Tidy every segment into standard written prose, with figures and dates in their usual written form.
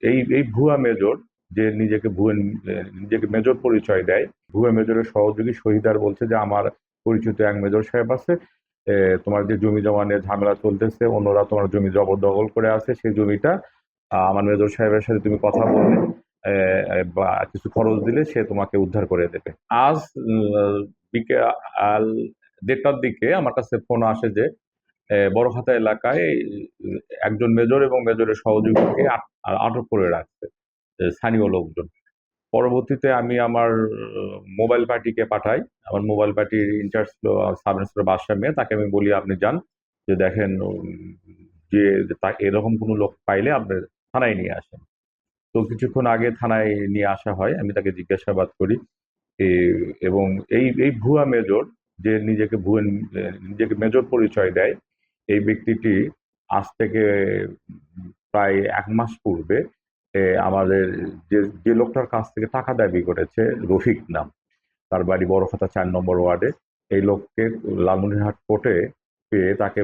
এই এই ভুয়া মেজর যে নিজেকে মেজর পরিচয় দেয়, ভুয়া মেজরের সহযোগী শহীদার বলছে যে আমার পরিচিত এক মেজর সাহেব আছে, তোমার যে জমি জমা নিয়ে ঝামেলা চলতেছে, অন্যরা তোমার জমি জবরদখল করে আছে, সেই জমিটা আমার মেজর সাহেবের সাথে তুমি কথা বললে বা কিছু খরচ দিলে সে তোমাকে উদ্ধার করে দেবে। আজ বিকেল 1:30টার দিকে আমার কাছে ফোন আসে যে বড়খাতা এলাকায় একজন মেজর এবং মেজরের সহযোগীকে আটক করে রাখছে স্থানীয় লোকজন। পরবর্তীতে আমি আমার মোবাইল পার্টিকে পাঠাই। আমার মোবাইল পার্টির ইনচার্জ ছিল সাব ইন্সপেক্টর বাদশা মিয়া। তাকে আমি বলি, আপনি যান, যে দেখেন যে এরকম কোনো লোক পাইলে আপনি থানায় নিয়ে আসেন। তো কিছুক্ষণ আগে থানায় নিয়ে আসা হয়, আমি তাকে জিজ্ঞাসাবাদ করি। এবং এই এই ভুয়া মেজর যে নিজেকে মেজর পরিচয় দেয়, এই ব্যক্তিটি আজ থেকে প্রায় 1 মাস পূর্বে আমাদের যে লোকটার কাছ থেকে টাকা দাবি করেছে, রফিক নাম, তার বাড়ি বড়খাতা 4 নম্বর ওয়ার্ডে। এই লোককে লালমনিরহাট কোর্টে পেয়ে তাকে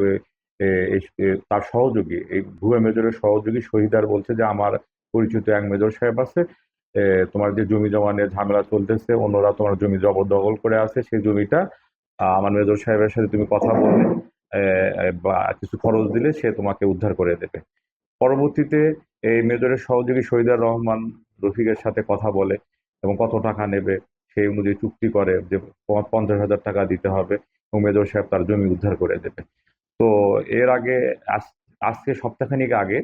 তার সহযোগী, এই ভুয়া মেজরের সহযোগী শহীদার বলছে যে আমার পরিচিত এক মেজর সাহেব আছে, তোমার যে জমি জমা নিয়ে ঝামেলা চলতেছে, অন্যরা তোমার জমি জবরদখল করে আছে, সেই জমিটা আমার মেজর সাহেবের সাথে তুমি কথা বললে বা কিছু খরচ দিলে সে তোমাকে উদ্ধার করে দেবে। পরবর্তীতে এই মেজরের সহযোগী শহীদার রহমান রফিকের সাথে কথা বলে এবং কত টাকা নেবে সেই অনুযায়ী চুক্তি করে যে 50,000 টাকা দিতে হবে এবং মেজর সাহেব তার জমি উদ্ধার করে দেবে। তো এর আগে আজকে সপ্তাহখানিক আগে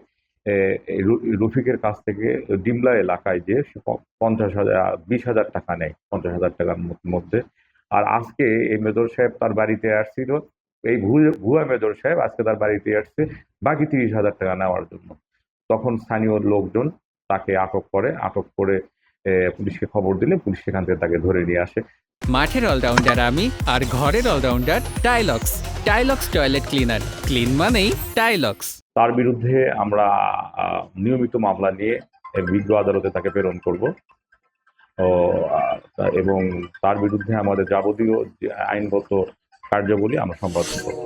এই রফিকের কাছ থেকে ডিমলা এলাকায় যে সে 20,000 টাকা নেয়, 50,000 টাকার মধ্যে। আর আজকে এই মেজর সাহেব তার বাড়িতে আসছিল, এই ভুয়া মেজর সাহেব আজকে তার বাড়িতে আসছে বাকি 30,000 টাকা নেওয়ার জন্য। তখন স্থানীয় লোকজন তাকে আটক করে, পুলিশকে খবর দিলে পুলিশ সেখান থেকে তাকে ধরে নিয়ে আসে। মাঠের অলরাউন্ডার আমি, আর ঘরের allrounder Tylox. Tylox toilet cleaner, clean মানেই টাইলক্স। তার বিরুদ্ধে আমরা নিয়মিত মামলা নিয়ে বিজ্ঞ আদালতে তাকে প্রেরণ করব ও এবং তার বিরুদ্ধে আমাদের যাবতীয় যে আইনগত কার্যাবলী আমরা সম্পাদন করব।